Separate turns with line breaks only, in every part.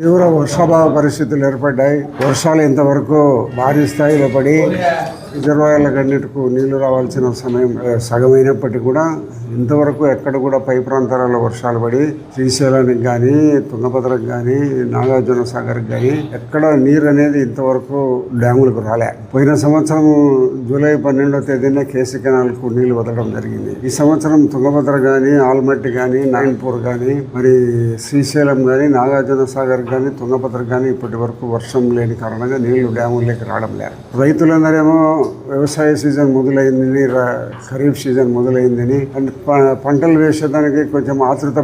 తీవ్ర వర్షాభావ పరిస్థితులు ఏర్పడ్డాయి. వర్షాలు ఇంతవరకు భారీ స్థాయిలో పడి రిజర్వాయర్లకన్నిటికూ నీళ్లు రావాల్సిన సమయం సగమైనప్పటికీ కూడా ఇంతవరకు ఎక్కడ కూడా పై ప్రాంతాలలో వర్షాలు పడి శ్రీశైలానికి కానీ తుంగభద్రకు కానీ నాగార్జున సాగర్కి కానీ ఎక్కడ నీరు అనేది ఇంతవరకు డ్యాములకు రాలే. పోయిన సంవత్సరం జూలై 12వ తేదీన కేసీ కెనాల్కు నీళ్లు వదలడం జరిగింది. ఈ సంవత్సరం తుంగభద్ర కానీ ఆల్మట్టి కానీ నాయన్పూర్ కానీ మరి శ్రీశైలం కానీ నాగార్జున సాగర్ కానీ తుంగభద్రకు కానీ ఇప్పటి వరకు వర్షం లేని కారణంగా నీళ్లు డ్యాముల్లోకి రావడం లేదు. రైతులందరేమో వ్యవసాయ సీజన్ మొదలైందని ఖరీఫ్ సీజన్ మొదలైందని పంటలు వేసేదానికి కొంచెం ఆతృత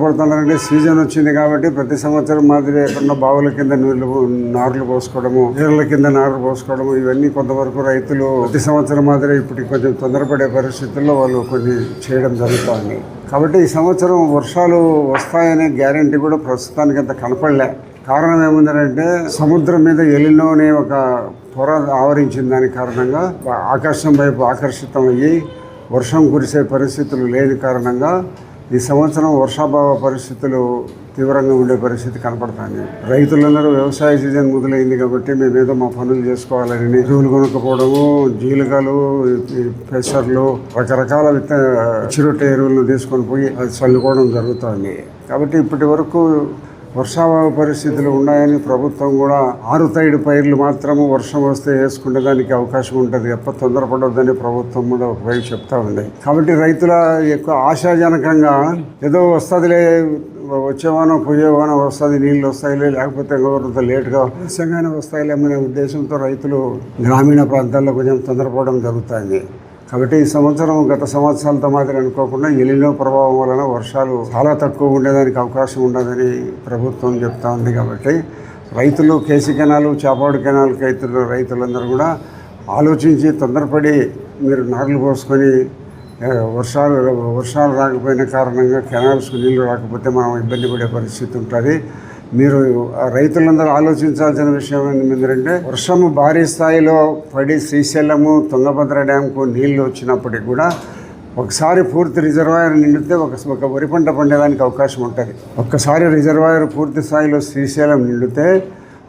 పడుతున్నారంటే సీజన్ వచ్చింది కాబట్టి ప్రతి సంవత్సరం మాదిరి ఎక్కడన్నా బావుల కింద నార్లు పోసుకోవడము, నీళ్ళ కింద నార్లు పోసుకోవడము ఇవన్నీ కొంతవరకు రైతులు ప్రతి సంవత్సరం మాదిరి ఇప్పటికి కొంచెం తొందరపడే పరిస్థితుల్లో వాళ్ళు కొన్ని చేయడం జరుగుతుంది. కాబట్టి ఈ సంవత్సరం వర్షాలు వస్తాయనే గ్యారంటీ కూడా ప్రస్తుతానికి అంత కనపడలే. కారణం ఏముందంటే సముద్రం మీద ఎలినో అనే ఒక పొర ఆవరించిన దాని కారణంగా ఆకాశం వైపు ఆకర్షితం అయ్యి వర్షం కురిసే పరిస్థితులు లేని కారణంగా ఈ సంవత్సరం వర్షాభావ పరిస్థితులు తీవ్రంగా ఉండే పరిస్థితి కనపడుతుంది. రైతులందరూ వ్యవసాయ సీజన్ మొదలైంది కాబట్టి మేమేదో మా పనులు చేసుకోవాలని ఎరువులు కొనుక్కోవడము, జీలకలు, పెసర్లు, రకరకాల చిరొట్టె ఎరువులను తీసుకొని పోయి అది చల్లుకోవడం జరుగుతుంది. కాబట్టి ఇప్పటి వరకు వర్షాభావ పరిస్థితులు ఉన్నాయని ప్రభుత్వం కూడా ఆరుతైడు పైర్లు మాత్రము వర్షం వస్తే వేసుకునే దానికి అవకాశం ఉంటుంది, ఎప్ప తొందరపడొద్దని ప్రభుత్వం కూడా ఒకవైపు చెప్తా ఉంది. కాబట్టి రైతుల ఎక్కువ ఆశాజనకంగా ఏదో వస్తుందిలే, వచ్చేవానో పోయేవానో వస్తుంది, నీళ్ళు వస్తాయిలే, లేకపోతే కొంత లేటుగా ఆలస్యంగానే వస్తాయిలే అనే ఉద్దేశంతో రైతులు గ్రామీణ ప్రాంతాల్లో కొంచెం తొందరపడడం జరుగుతుంది. కాబట్టి ఈ సంవత్సరం గత సంవత్సరాలతో మాత్రం అనుకోకుండా ఎలినో ప్రభావం వలన వర్షాలు చాలా తక్కువ ఉండేదానికి అవకాశం ఉండదని ప్రభుత్వం చెప్తా ఉంది. కాబట్టి రైతులు కేసీ కెనాలు, చాపాడు కెనాల్కి రైతులందరూ కూడా ఆలోచించి తొందరపడి మీరు నార్లు పోసుకొని వర్షాలు రాకపోయిన కారణంగా కెనాల్స్కు నీళ్లు రాకపోతే మనం ఇబ్బంది పడే పరిస్థితి ఉంటుంది. మీరు రైతులందరూ ఆలోచించాల్సిన విషయం ఏంటంటే వర్షము భారీ స్థాయిలో పడి శ్రీశైలము, తుంగభద్ర డ్యాంకు నీళ్లు వచ్చినప్పటికి కూడా ఒకసారి పూర్తి రిజర్వాయర్ నిండితే ఒక వరి పంట పండేదానికి అవకాశం ఉంటుంది. ఒక్కసారి రిజర్వాయర్ పూర్తి స్థాయిలో శ్రీశైలం నిండితే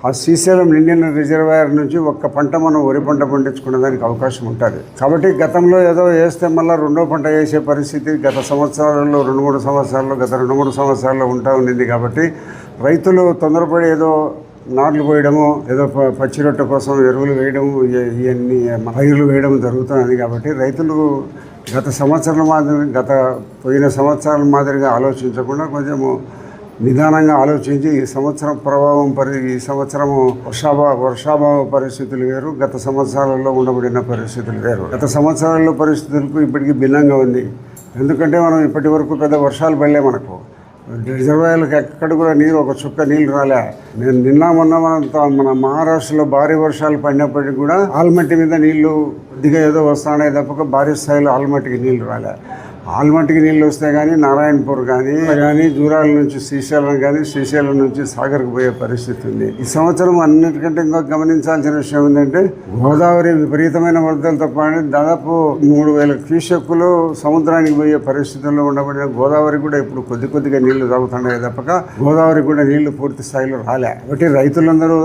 ఆ శ్రీశైలం నిండిన రిజర్వాయర్ నుంచి ఒక్క పంట మనం వరి పంట పండించుకునేదానికి అవకాశం ఉంటుంది. కాబట్టి గతంలో ఏదో వేస్తే మళ్ళీ రెండో పంట వేసే పరిస్థితి గత సంవత్సరాల్లో 2-3 సంవత్సరాల్లో ఉంటా ఉండింది. కాబట్టి రైతులు తొందరపడి ఏదో నార్లు పోయడము, ఏదో పచ్చి రొట్టె కోసం ఎరువులు వేయడము, ఇవన్నీ పైర్లు వేయడం జరుగుతుంది. కాబట్టి రైతులు పోయిన సంవత్సరాల మాదిరిగా ఆలోచించకుండా కొంచెము నిదానంగా ఆలోచించి ఈ సంవత్సరము వర్షాభావ పరిస్థితులు వేరు, గత సంవత్సరాలలో ఉండబడిన పరిస్థితులు వేరు. గత సంవత్సరాల్లో పరిస్థితులకు ఇప్పటికీ భిన్నంగా ఉంది. ఎందుకంటే మనం ఇప్పటి వరకు పెద్ద వర్షాలు పడలే, మనకు రిజర్వాయర్లకు ఎక్కడ కూడా ఒక చుక్క నీళ్ళు రాలే. మన మహారాష్ట్రలో భారీ వర్షాలు పడినప్పటికీ కూడా ఆల్మట్టి మీద నీళ్లు కొద్దిగా ఏదో వస్తున్నాయి తప్పక భారీ స్థాయిలో ఆల్మట్టికి నీళ్లు రాలే. ఆల్మట్టికి నీళ్ళు వస్తే కానీ నారాయణపూర్ కానీ జూరాల నుంచి శ్రీశైలం కానీ శ్రీశైలం నుంచి సాగర్కు పోయే పరిస్థితి ఉంది. ఈ సంవత్సరం అన్నిటికంటే ఇంకా గమనించాల్సిన విషయం ఏంటంటే గోదావరి విపరీతమైన వరదలతో పాటు దాదాపు 3000 క్యూసెక్కులు సముద్రానికి పోయే పరిస్థితుల్లో ఉండబడిన గోదావరి కూడా ఇప్పుడు కొద్దిగా నీళ్లు తాగుతున్నాయి తప్పక గోదావరి కూడా నీళ్లు పూర్తి స్థాయిలో రాలే. కాబట్టి రైతులందరూ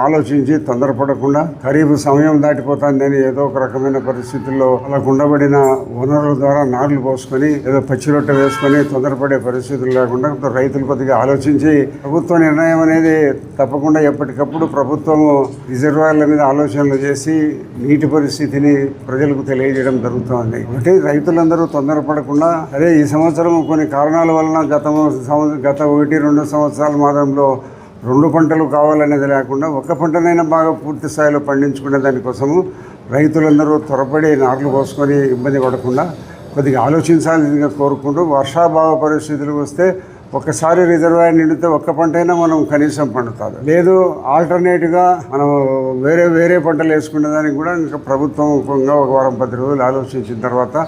ఆలోచించి తొందరపడకుండా ఖరీఫ్ సమయం దాటిపోతుందని ఏదో ఒక రకమైన పరిస్థితుల్లో అలా ఉండబడిన వనరుల ద్వారా నార్లు పోసుకొని ఏదో పచ్చి రొట్టె వేసుకొని తొందరపడే పరిస్థితులు లేకుండా రైతులు కొద్దిగా ఆలోచించి ప్రభుత్వ నిర్ణయం అనేది తప్పకుండా ఎప్పటికప్పుడు ప్రభుత్వము రిజర్వాయర్ల మీద ఆలోచనలు చేసి నీటి పరిస్థితిని ప్రజలకు తెలియజేయడం జరుగుతుంది. కాబట్టి రైతులందరూ తొందరపడకుండా ఈ సంవత్సరం కొన్ని కారణాల వలన గత 1-2 సంవత్సరాల మాత్రంలో 2 పంటలు కావాలనేది లేకుండా ఒక పంటనైనా బాగా పూర్తి స్థాయిలో పండించుకునే దానికోసము రైతులందరూ త్వరపడి నార్లు పోసుకొని ఇబ్బంది పడకుండా కొద్దిగా ఆలోచించాలని కోరుకుంటూ వర్షాభావ పరిస్థితులు వస్తే ఒక్కసారి రిజర్వాయర్ నిండితే ఒక్క పంట అయినా మనం కనీసం పండుతుంది. లేదు ఆల్టర్నేట్గా మనం వేరే పంటలు వేసుకునే దానికి కూడా ఇంకా ప్రభుత్వం ఒక వారం 10 రోజులు ఆలోచించిన తర్వాత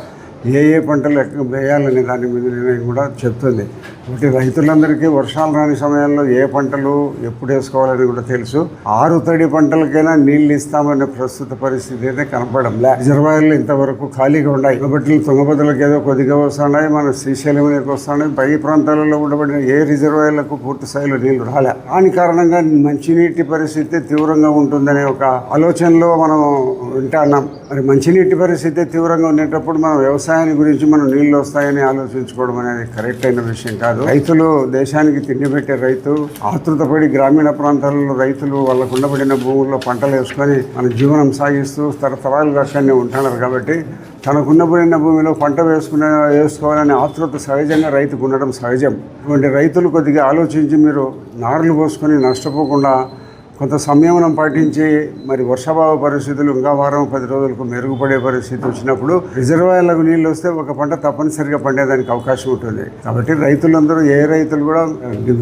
ఏ పంటలు వేయాలనే దాని మీద నిర్ణయం కూడా చెప్తుంది. కాబట్టి రైతులందరికీ వర్షాలు రాని సమయంలో ఏ పంటలు ఎప్పుడు వేసుకోవాలని కూడా తెలుసు. 6 తడి పంటలకైనా నీళ్లు ఇస్తామనే ప్రస్తుత పరిస్థితి అయితే కనపడంలే. రిజర్వాయర్లు ఇంతవరకు ఖాళీగా ఉన్నాయి. కాబట్టి తుంగభద్రలకు ఏదో కొద్దిగా వస్తున్నాయి, మన శ్రీశైలంలోకి వస్తున్నాయి. పై ప్రాంతాలలో ఉండబడిన ఏ రిజర్వాయర్లకు పూర్తి స్థాయిలో నీళ్లు రాలే. దాని కారణంగా మంచినీటి పరిస్థితి తీవ్రంగా ఉంటుందనే ఒక ఆలోచనలో మనం వింటున్నాం. మరి మంచినీటి పరిస్థితి తీవ్రంగా ఉండేటప్పుడు మనం వ్యవసాయాన్ని గురించి మనం నీళ్లు వస్తాయని ఆలోచించుకోవడం అనేది కరెక్ట్ అయిన విషయం కాదు. రైతులు దేశానికి తిండి పెట్టే రైతు ఆతృతపడి గ్రామీణ ప్రాంతాలలో రైతులు వాళ్ళకు ఉండబడిన భూముల్లో పంటలు వేసుకొని మన జీవనం సాగిస్తూ తరతరాలుగా అక్కడనే ఉంటున్నారు. కాబట్టి తనకున్నబడిన భూమిలో పంట వేసుకోవాలనే ఆతృత సహజంగా రైతుకు ఉండడం సహజం. ఇటువంటి రైతులు కొద్దిగా ఆలోచించి మీరు నారులు పోసుకొని నష్టపోకుండా కొంత సంయమనం పాటించి మరి వర్షాభావ పరిస్థితులు ఇంకా వారం 10 రోజులకు మెరుగుపడే పరిస్థితి వచ్చినప్పుడు రిజర్వాయర్లకు నీళ్ళు వస్తే ఒక పంట తప్పనిసరిగా పండేదానికి అవకాశం ఉంటుంది. కాబట్టి రైతులందరూ రైతులు కూడా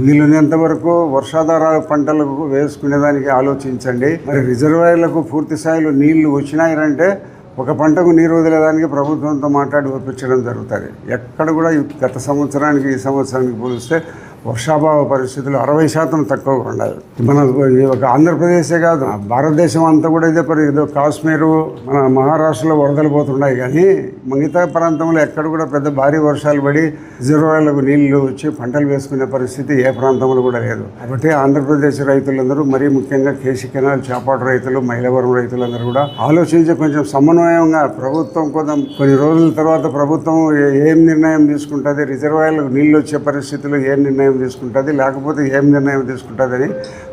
వీలున్నంత వరకు వర్షాధార పంటలకు వేసుకునేదానికి ఆలోచించండి. మరి రిజర్వాయర్లకు పూర్తి స్థాయిలో నీళ్లు వచ్చినాయంటే ఒక పంటకు నీరు వదిలేదానికి ప్రభుత్వంతో మాట్లాడి ఒప్పించడం జరుగుతుంది. ఎక్కడ కూడా గత సంవత్సరానికి ఈ సంవత్సరానికి పోలిస్తే వర్షాభావ పరిస్థితులు 60% తక్కువగా ఉన్నాయి. మన ఒక ఆంధ్రప్రదేశే కాదు, భారతదేశం అంతా కూడా ఇదే ఏదో కాశ్మీరు, మన మహారాష్ట్రలో వరదలు పోతున్నాయి. కానీ మిగతా ప్రాంతంలో ఎక్కడ కూడా పెద్ద భారీ వర్షాలు పడి రిజర్వాయర్లకు నీళ్లు వచ్చి పంటలు వేసుకునే పరిస్థితి ఏ ప్రాంతంలో కూడా లేదు. కాబట్టి ఆంధ్రప్రదేశ్ రైతులందరూ, మరీ ముఖ్యంగా కేసీ కెనాల్ చేపాటు రైతులు, మైలవరం రైతులందరూ కూడా ఆలోచించి కొంచెం సమన్వయంగా ప్రభుత్వం కొన్ని రోజుల తర్వాత ప్రభుత్వం ఏం నిర్ణయం తీసుకుంటుంది, రిజర్వాయర్లకు నీళ్ళు వచ్చే పరిస్థితుల్లో ఏం నిర్ణయం తీసుకుంటుంది, లేకపోతే ఏం నిర్ణయం తీసుకుంటుందని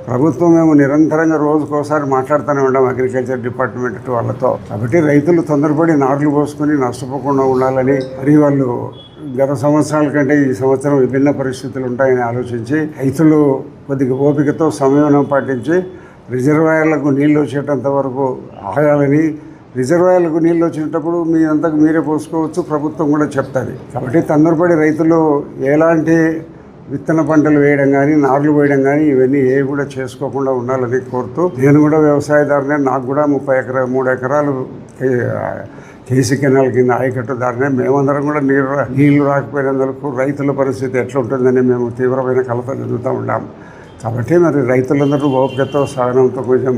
ప్రభుత్వం మేము నిరంతరంగా రోజుకోసారి మాట్లాడుతూనే ఉన్నాం అగ్రికల్చర్ డిపార్ట్మెంట్ వాళ్ళతో. కాబట్టి రైతులు తొందరపడి నార్లు పోసుకొని నష్టపోకుండా ఉండాలని, మరి వాళ్ళు గత సంవత్సరాల కంటే ఈ సంవత్సరం విభిన్న పరిస్థితులు ఉంటాయని ఆలోచించి రైతులు కొద్దిగా ఓపికతో సమయం పాటించి రిజర్వాయర్లకు నీళ్ళు వచ్చేటంత వరకు ఆగాలని, రిజర్వాయర్లకు నీళ్ళు వచ్చినప్పుడు మీ అంతకు మీరే పోసుకోవచ్చు, ప్రభుత్వం కూడా చెప్తుంది. కాబట్టి తొందరపడి రైతులు ఎలాంటి విత్తన పంటలు వేయడం కానీ, నార్లు వేయడం కానీ ఇవన్నీ ఏవి కూడా చేసుకోకుండా ఉండాలని కోరుతూ, నేను కూడా వ్యవసాయదారునే, నాకు కూడా 3 ఎకరాలు కేసీ కెనాల్ కింద ఆయకట్టుదారునే. మేమందరం కూడా నీళ్లు రాకపోయినందుకు రైతుల పరిస్థితి ఎట్లా ఉంటుందని మేము తీవ్రమైన కలత చెందుతూ ఉన్నాం. కాబట్టి మరి రైతులందరూ ఓపికతో సహనంతో కొంచెం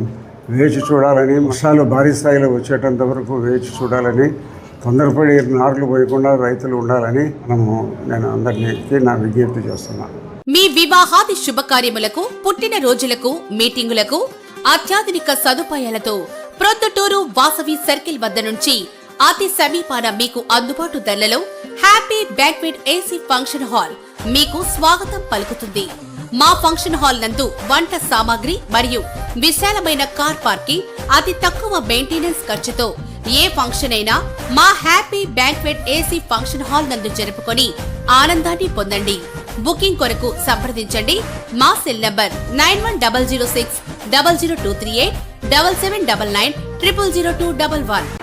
వేచి చూడాలని, వర్షాలు భారీ స్థాయిలో వచ్చేటంత వరకు వేచి చూడాలని, తొందరపడి నార్లు పోయకుండా రైతులు ఉండాలని నేను అందరికీ నా విజ్ఞప్తి చేస్తున్నాను.
మీ వివాహాది శుభకార్యములకు, పుట్టిన రోజులకు, మీటింగులకు అత్యాధునిక సదుపాయాలతో ప్రొద్దుటూరు వాసవి సర్కిల్ వద్ద నుంచి అతి సమీపాన మీకు అందుబాటు ధరలలో happy banquet AC function hall మీకు స్వాగతం పలుకుతుంది. మా ఫంక్షన్ హాల్ నందు వంట సామాగ్రి మరియు విశాలమైన కార్ పార్కింగ్, అతి తక్కువ మెయింటెనెన్స్ ఖర్చుతో ఏ ఫంక్షన్ అయినా మా happy banquet AC function hall నందు జరుపుకొని ఆనందాన్ని పొందండి. బుకింగ్ కొరకు సంప్రదించండి. మా సెల్ నంబర్ 9100600238 7799 000211.